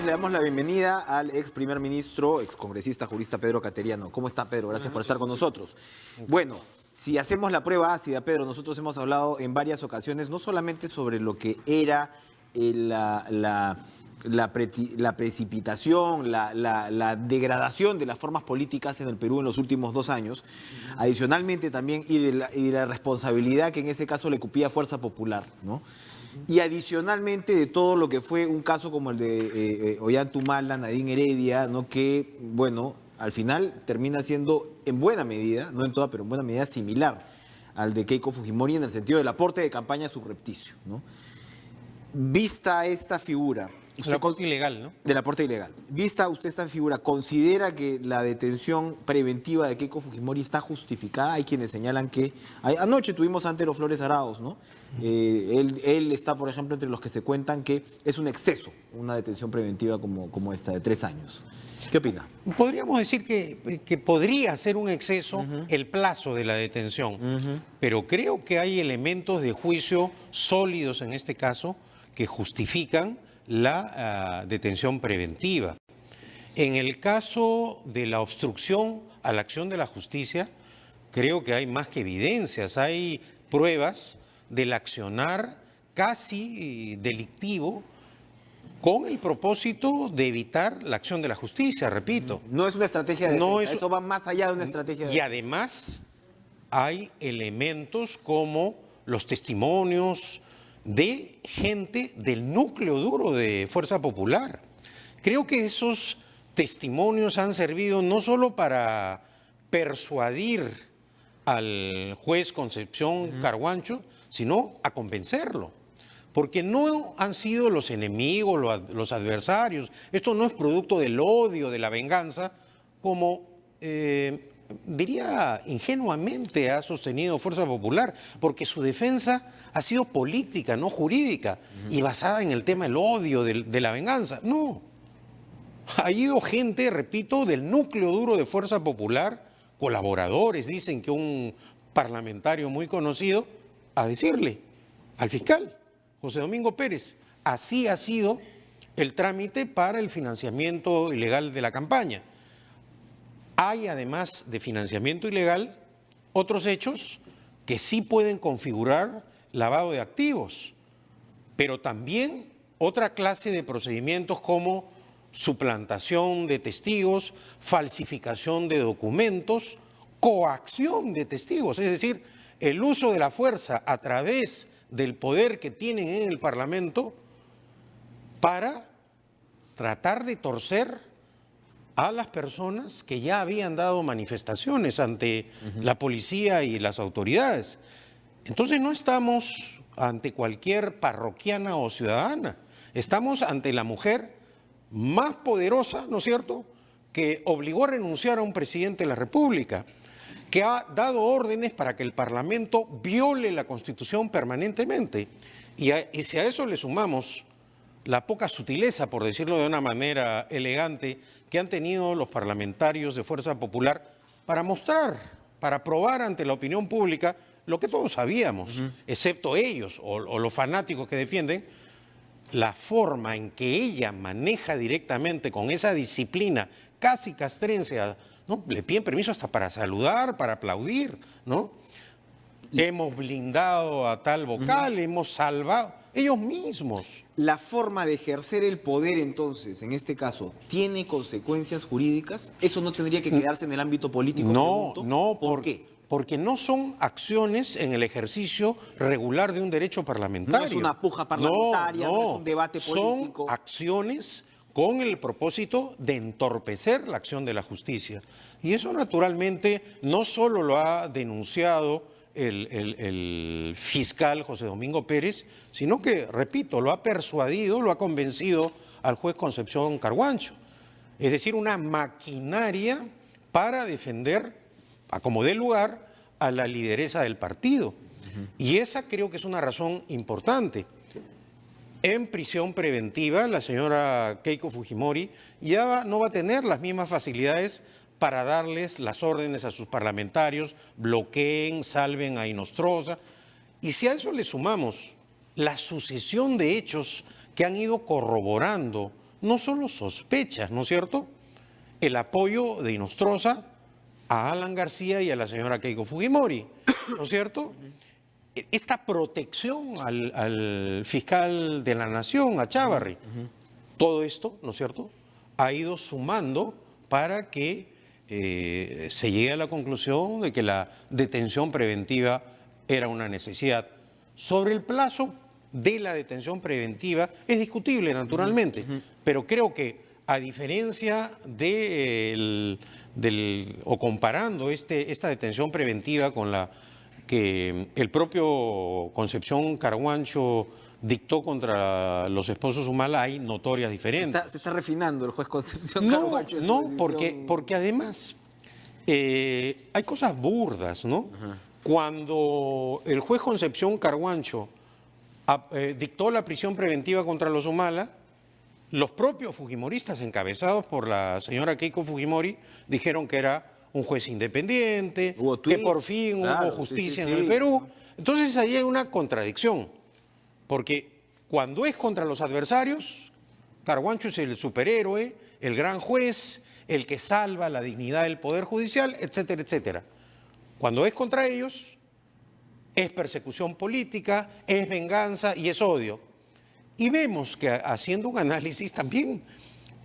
le damos la bienvenida al ex primer ministro, ex congresista, jurista Pedro Cateriano. ¿Cómo está, Pedro? Gracias por estar con nosotros. Bueno, si hacemos la prueba ácida, Pedro, nosotros hemos hablado en varias ocasiones, no solamente sobre lo que era la precipitación, la degradación de las formas políticas en el Perú en los últimos 2 años, adicionalmente también, y de la responsabilidad que en ese caso le cupía Fuerza Popular, ¿no? Y adicionalmente de todo lo que fue un caso como el de Ollanta-Humala, Nadine Heredia, ¿no? Que, bueno, al final termina siendo en buena medida, no en toda, pero en buena medida similar al de Keiko Fujimori en el sentido del aporte de campaña subrepticio, ¿no? Vista esta figura... El aporte ilegal, ¿no? Del aporte ilegal. Vista usted esta figura, ¿considera que la detención preventiva de Keiko Fujimori está justificada? Hay quienes señalan que... Anoche tuvimos a Antero Flores Arauz, ¿no? Él está, por ejemplo, entre los que se cuentan que es un exceso una detención preventiva como esta de 3 años. ¿Qué opina? Podríamos decir que podría ser un exceso el plazo de la detención, pero creo que hay elementos de juicio sólidos en este caso que justifican la detención preventiva. En el caso de la obstrucción a la acción de la justicia, creo que hay más que evidencias, hay pruebas del accionar casi delictivo con el propósito de evitar la acción de la justicia, repito. No es una estrategia de defensa, eso va más allá de una estrategia de defensa. Y además hay elementos como los testimonios de gente del núcleo duro de Fuerza Popular. Creo que esos testimonios han servido no solo para persuadir al juez Concepción Carguancho, sino a convencerlo. Porque no han sido los enemigos, los adversarios. Esto no es producto del odio, de la venganza, como diría ingenuamente ha sostenido Fuerza Popular, porque su defensa ha sido política, no jurídica, y basada en el tema del odio, de la venganza. No. Ha ido gente, repito, del núcleo duro de Fuerza Popular, colaboradores, dicen que un parlamentario muy conocido, a decirle al fiscal José Domingo Pérez, así ha sido el trámite para el financiamiento ilegal de la campaña. Hay, además de financiamiento ilegal, otros hechos que sí pueden configurar lavado de activos, pero también otra clase de procedimientos como suplantación de testigos, falsificación de documentos, coacción de testigos, es decir, el uso de la fuerza a través del poder que tienen en el Parlamento para tratar de torcer a las personas que ya habían dado manifestaciones ante la policía y las autoridades. Entonces no estamos ante cualquier parroquiana o ciudadana, estamos ante la mujer más poderosa, ¿no es cierto?, que obligó a renunciar a un presidente de la República, que ha dado órdenes para que el Parlamento viole la Constitución permanentemente. Y si a eso le sumamos la poca sutileza, por decirlo de una manera elegante, que han tenido los parlamentarios de Fuerza Popular para mostrar, para probar ante la opinión pública lo que todos sabíamos, excepto ellos o los fanáticos que defienden, la forma en que ella maneja directamente con esa disciplina casi castrense, ¿no? Le piden permiso hasta para saludar, para aplaudir, ¿no? Hemos blindado a tal vocal, hemos salvado, ellos mismos. ¿La forma de ejercer el poder entonces, en este caso, tiene consecuencias jurídicas? ¿Eso no tendría que quedarse en el ámbito político? No, ¿Por qué? Porque no son acciones en el ejercicio regular de un derecho parlamentario. No es una puja parlamentaria, no es un debate político. Son acciones con el propósito de entorpecer la acción de la justicia. Y eso naturalmente no solo lo ha denunciado el fiscal José Domingo Pérez, sino que, repito, lo ha persuadido, lo ha convencido al juez Concepción Carguancho. Es decir, una maquinaria para defender, a como dé lugar, a la lideresa del partido. Y esa creo que es una razón importante. En prisión preventiva, la señora Keiko Fujimori ya no va a tener las mismas facilidades para darles las órdenes a sus parlamentarios, bloqueen, salven a Inostroza. Y si a eso le sumamos la sucesión de hechos que han ido corroborando no solo sospechas, ¿no es cierto?, el apoyo de Inostroza a Alan García y a la señora Keiko Fujimori, ¿no es cierto? Esta protección al fiscal de la Nación, a Chávarri, todo esto, ¿no es cierto?, ha ido sumando para que se llegue a la conclusión de que la detención preventiva era una necesidad. Sobre el plazo de la detención preventiva es discutible, naturalmente, pero creo que a diferencia o comparando esta detención preventiva con la que el propio Concepción Carhuancho dictó contra los esposos Humala, hay notorias diferencias. Se está refinando el juez Concepción No, Carhuancho. no, porque además hay cosas burdas, ¿no? Cuando el juez Concepción Carhuancho dictó la prisión preventiva contra los Humala, los propios fujimoristas, encabezados por la señora Keiko Fujimori, dijeron que era un juez independiente, que por fin hubo justicia en el Perú. Entonces ahí hay una contradicción, porque cuando es contra los adversarios, Carhuancho es el superhéroe, el gran juez, el que salva la dignidad del Poder Judicial, etcétera, etcétera. Cuando es contra ellos, es persecución política, es venganza y es odio. Y vemos que haciendo un análisis también,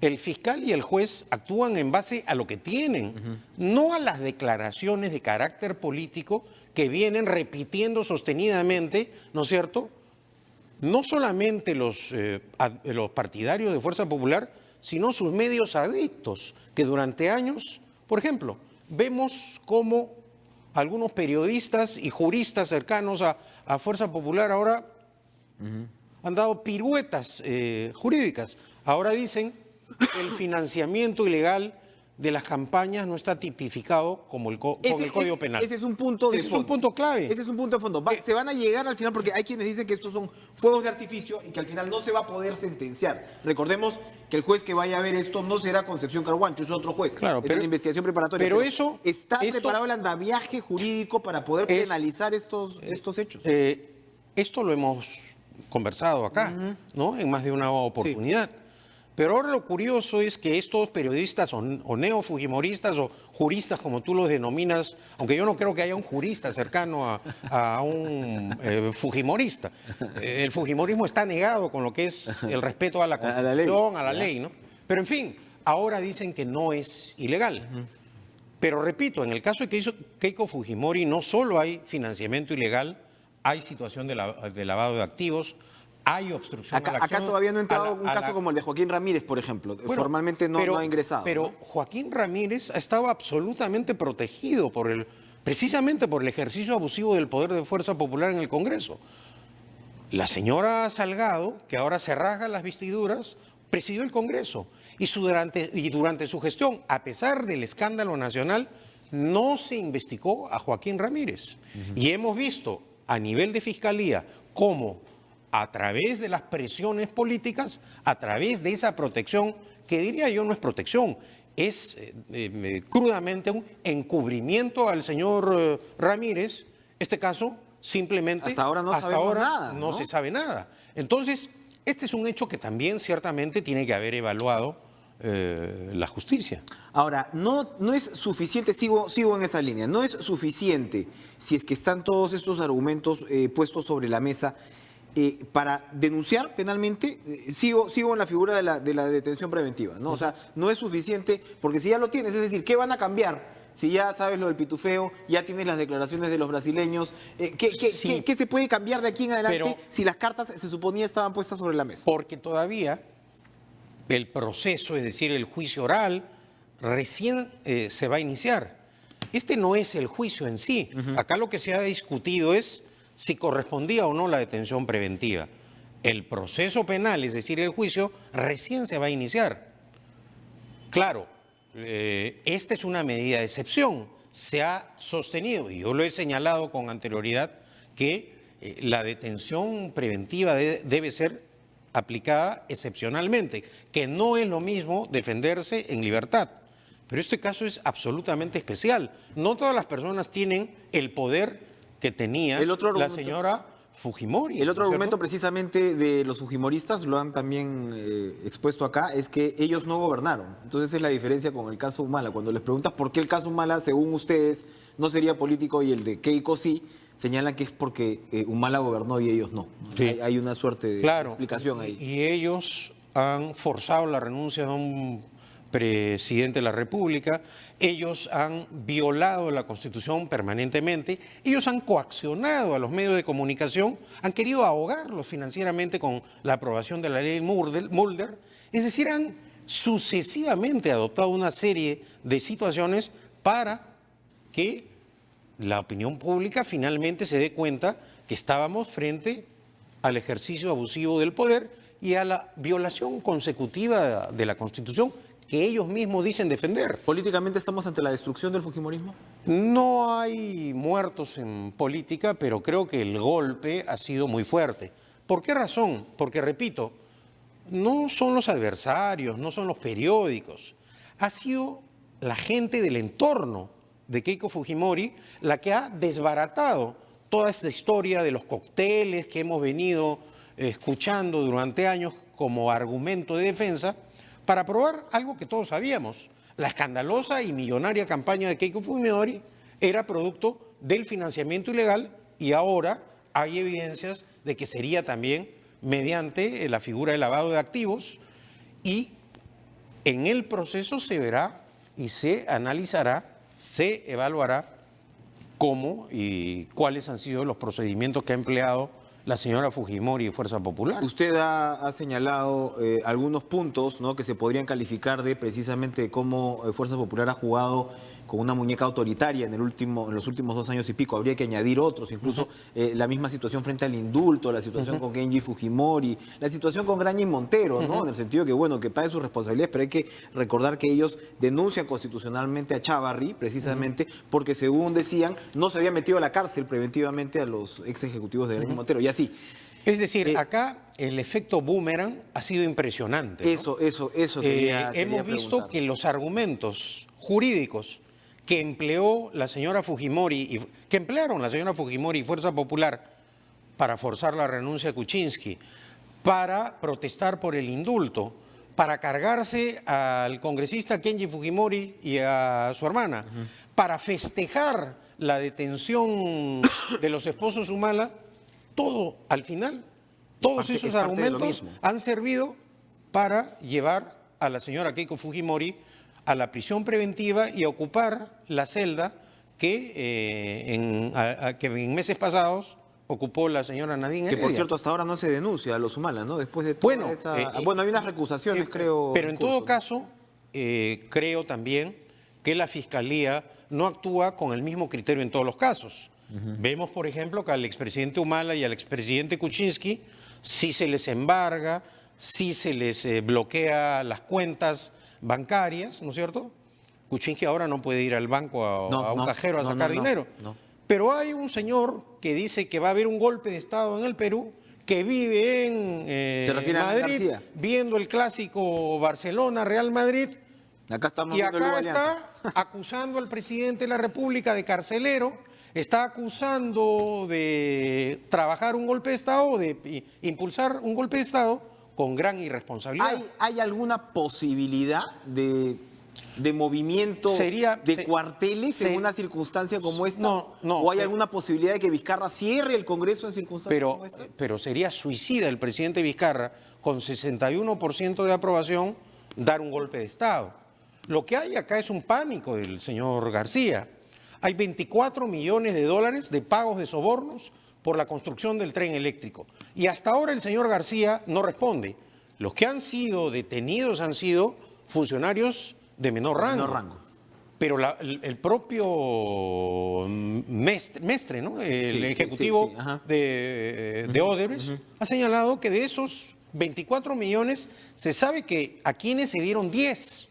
el fiscal y el juez actúan en base a lo que tienen, no a las declaraciones de carácter político que vienen repitiendo sostenidamente, ¿no es cierto?, no solamente los partidarios de Fuerza Popular, sino sus medios adictos, que durante años, por ejemplo, vemos cómo algunos periodistas y juristas cercanos a Fuerza Popular ahora han dado piruetas jurídicas. Ahora dicen que el financiamiento ilegal de las campañas no está tipificado como con el Código Penal. Ese es un punto de fondo. Ese es un punto clave. Ese es un punto de fondo. Se van a llegar al final porque hay quienes dicen que estos son fuegos de artificio y que al final no se va a poder sentenciar. Recordemos que el juez que vaya a ver esto no será Concepción Carhuancho, es otro juez. Claro, es una investigación preparatoria. Pero eso... ¿Está preparado el andamiaje jurídico para poder penalizar estos hechos? Esto lo hemos conversado acá, ¿no?, en más de una oportunidad. Sí. Pero ahora lo curioso es que estos periodistas o neofujimoristas o juristas, como tú los denominas, aunque yo no creo que haya un jurista cercano a un fujimorista. El fujimorismo está negado con lo que es el respeto a la Constitución, a la ley, ¿no? Pero en fin, ahora dicen que no es ilegal. Pero repito, en el caso de Keiko Fujimori no solo hay financiamiento ilegal, hay situación de lavado de activos, hay obstrucción a la acción. Acá todavía no ha entrado un caso como el de Joaquín Ramírez, por ejemplo. Bueno, formalmente no ha ingresado. Pero ¿no? Joaquín Ramírez ha estado absolutamente protegido precisamente por el ejercicio abusivo del poder de Fuerza Popular en el Congreso. La señora Salgado, que ahora se rasga las vestiduras, presidió el Congreso. Y durante su gestión, a pesar del escándalo nacional, no se investigó a Joaquín Ramírez. Y hemos visto a nivel de Fiscalía cómo a través de las presiones políticas, a través de esa protección, que diría yo no es protección, es crudamente un encubrimiento al señor Ramírez, este caso simplemente... Hasta ahora no sabemos nada. No se sabe nada. Entonces, este es un hecho que también ciertamente tiene que haber evaluado la justicia. Ahora, no es suficiente, sigo en esa línea, no es suficiente si es que están todos estos argumentos puestos sobre la mesa para denunciar penalmente. Sigo en la figura de la detención preventiva, ¿no? O sea, no es suficiente porque si ya lo tienes, es decir, ¿qué van a cambiar? Si ya sabes lo del pitufeo, ya tienes las declaraciones de los brasileños, ¿qué se puede cambiar de aquí en adelante si las cartas se suponía estaban puestas sobre la mesa? Porque todavía el proceso, es decir, el juicio oral, recién se va a iniciar. Este no es el juicio en sí. Acá lo que se ha discutido es si correspondía o no la detención preventiva. El proceso penal, es decir, el juicio, recién se va a iniciar. Claro, esta es una medida de excepción. Se ha sostenido, y yo lo he señalado con anterioridad, que la detención preventiva debe ser aplicada excepcionalmente, que no es lo mismo defenderse en libertad. Pero este caso es absolutamente especial. No todas las personas tienen el poder que tenía la señora Fujimori. El otro ¿no es argumento cierto? precisamente de los fujimoristas, lo han también expuesto acá, es que ellos no gobernaron. Entonces es la diferencia con el caso Humala. Cuando les preguntas por qué el caso Humala, según ustedes, no sería político y el de Keiko sí, señalan que es porque Humala gobernó y ellos no. Sí. Hay una suerte de Claro, explicación ahí. y ellos han forzado la renuncia de un presidente de la República, ellos han violado la Constitución permanentemente, ellos han coaccionado a los medios de comunicación, han querido ahogarlos financieramente con la aprobación de la ley Mulder, es decir, han sucesivamente adoptado una serie de situaciones para que la opinión pública finalmente se dé cuenta que estábamos frente al ejercicio abusivo del poder y a la violación consecutiva de la Constitución que ellos mismos dicen defender. ¿Políticamente estamos ante la destrucción del fujimorismo? No hay muertos en política, pero creo que el golpe ha sido muy fuerte. ¿Por qué razón? Porque, repito, no son los adversarios, no son los periódicos, ha sido la gente del entorno de Keiko Fujimori la que ha desbaratado toda esta historia de los cócteles que hemos venido escuchando durante años como argumento de defensa para probar algo que todos sabíamos. La escandalosa y millonaria campaña de Keiko Fujimori era producto del financiamiento ilegal y ahora hay evidencias de que sería también mediante la figura de lavado de activos y en el proceso se verá y se analizará, se evaluará cómo y cuáles han sido los procedimientos que ha empleado la señora Fujimori y Fuerza Popular. Usted ha señalado algunos puntos, ¿no?, que se podrían calificar de precisamente cómo Fuerza Popular ha jugado con una muñeca autoritaria en los últimos 2 años y pico. Habría que añadir otros, incluso la misma situación frente al indulto, la situación con Kenji Fujimori, la situación con Graña y Montero, ¿no? En el sentido que, bueno, que pague sus responsabilidades, pero hay que recordar que ellos denuncian constitucionalmente a Chávarri, precisamente porque, según decían, no se había metido a la cárcel preventivamente a los ex ejecutivos de Graña y Montero, y así. Es decir, acá el efecto boomerang ha sido impresionante, ¿no? Eso quería hemos visto preguntar. que los argumentos jurídicos que empleó la señora Fujimori, que emplearon la señora Fujimori y Fuerza Popular para forzar la renuncia de Kuczynski, para protestar por el indulto, para cargarse al congresista Kenji Fujimori y a su hermana, para festejar la detención de los esposos Humala, todo, al final, todos esos argumentos han servido para llevar a la señora Keiko Fujimori a la prisión preventiva y a ocupar la celda que en meses pasados ocupó la señora Nadine Heredia. Que por cierto hasta ahora no se denuncia a los Humala, ¿no? Después de toda bueno, hay unas recusaciones, creo. Pero en todo caso, creo también que la Fiscalía no actúa con el mismo criterio en todos los casos. Vemos, por ejemplo, que al expresidente Humala y al expresidente Kuczynski sí se les embarga, sí se les bloquea las cuentas bancarias, ¿no es cierto? Kuczynski ahora no puede ir al banco a un cajero a sacar dinero. Pero hay un señor que dice que va a haber un golpe de Estado en el Perú, que vive en Madrid, viendo el clásico Barcelona-Real Madrid, y acá está acusando al presidente de la República de carcelero, está acusando de trabajar un golpe de Estado, de impulsar un golpe de Estado con gran irresponsabilidad. ¿Hay alguna posibilidad de movimiento de cuarteles en una circunstancia como esta? No. ¿O hay alguna posibilidad de que Vizcarra cierre el Congreso en circunstancias como esta? Pero sería suicida el presidente Vizcarra, con 61% de aprobación, dar un golpe de Estado. Lo que hay acá es un pánico del señor García. Hay 24 millones de dólares de pagos de sobornos por la construcción del tren eléctrico. Y hasta ahora el señor García no responde. Los que han sido detenidos han sido funcionarios de menor rango. Pero el propio Mestre, ¿no? El ejecutivo de Odebrecht, ha señalado que de esos 24 millones se sabe que a quienes se dieron 10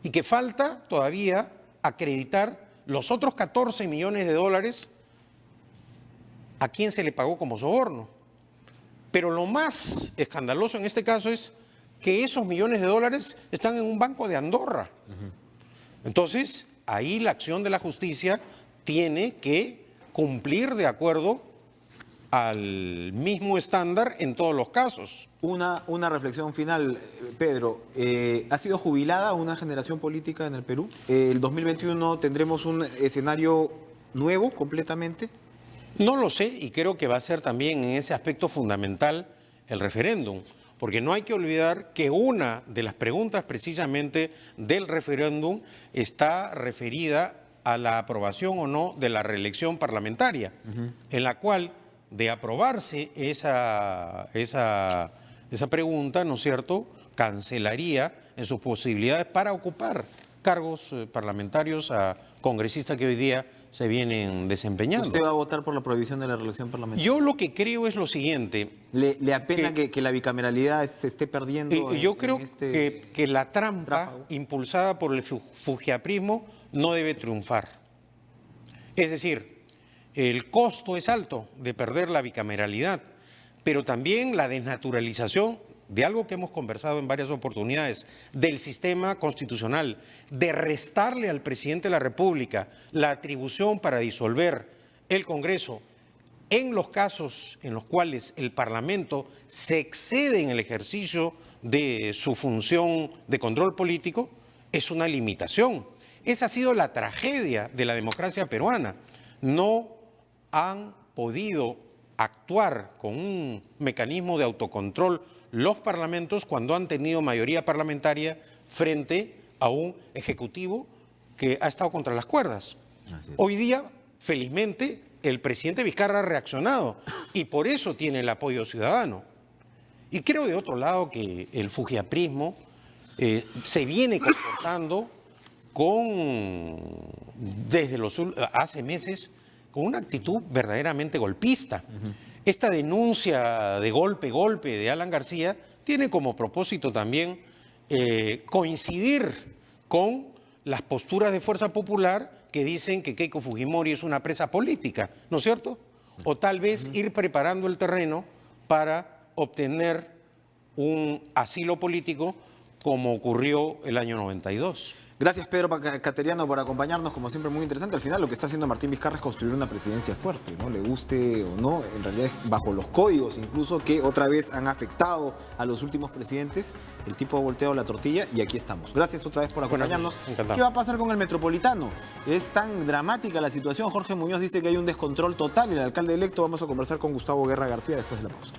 y que falta todavía acreditar los otros 14 millones de dólares a quién se le pagó como soborno. Pero lo más escandaloso en este caso es que esos millones de dólares están en un banco de Andorra. Entonces, ahí la acción de la justicia tiene que cumplir de acuerdo al mismo estándar en todos los casos. Una reflexión final, Pedro. ¿Ha sido jubilada una generación política en el Perú? ¿El 2021 tendremos un escenario nuevo completamente? No lo sé y creo que va a ser también en ese aspecto fundamental el referéndum, porque no hay que olvidar que una de las preguntas precisamente del referéndum está referida a la aprobación o no de la reelección parlamentaria, en la cual, de aprobarse esa pregunta, ¿no es cierto?, cancelaría en sus posibilidades para ocupar cargos parlamentarios a congresistas que hoy día se vienen desempeñando. ¿Usted va a votar por la prohibición de la reelección parlamentaria? Yo lo que creo es lo siguiente. ¿Le apena que la bicameralidad se esté perdiendo? Yo creo que la trampa tráfago impulsada por el fujiaprismo no debe triunfar. Es decir, el costo es alto de perder la bicameralidad, pero también la desnaturalización de algo que hemos conversado en varias oportunidades, del sistema constitucional, de restarle al presidente de la República la atribución para disolver el Congreso en los casos en los cuales el Parlamento se excede en el ejercicio de su función de control político, es una limitación. Esa ha sido la tragedia de la democracia peruana. No han podido actuar con un mecanismo de autocontrol los parlamentos cuando han tenido mayoría parlamentaria frente a un ejecutivo que ha estado contra las cuerdas. Hoy día, felizmente, el presidente Vizcarra ha reaccionado y por eso tiene el apoyo ciudadano. Y creo de otro lado que el fujiaprismo se viene comportando desde hace meses con una actitud verdaderamente golpista. Esta denuncia de golpe de Alan García tiene como propósito también coincidir con las posturas de Fuerza Popular que dicen que Keiko Fujimori es una presa política, ¿no es cierto? O tal vez ir preparando el terreno para obtener un asilo político como ocurrió el año 92. Gracias, Pedro Cateriano, por acompañarnos, como siempre, muy interesante. Al final lo que está haciendo Martín Vizcarra es construir una presidencia fuerte, ¿no? Le guste o no, en realidad es bajo los códigos incluso que otra vez han afectado a los últimos presidentes. El tipo ha volteado la tortilla y aquí estamos. Gracias otra vez por acompañarnos. Encantado. ¿Qué va a pasar con el Metropolitano? Es tan dramática la situación. Jorge Muñoz dice que hay un descontrol total. El alcalde electo, vamos a conversar con Gustavo Guerra García después de la pausa.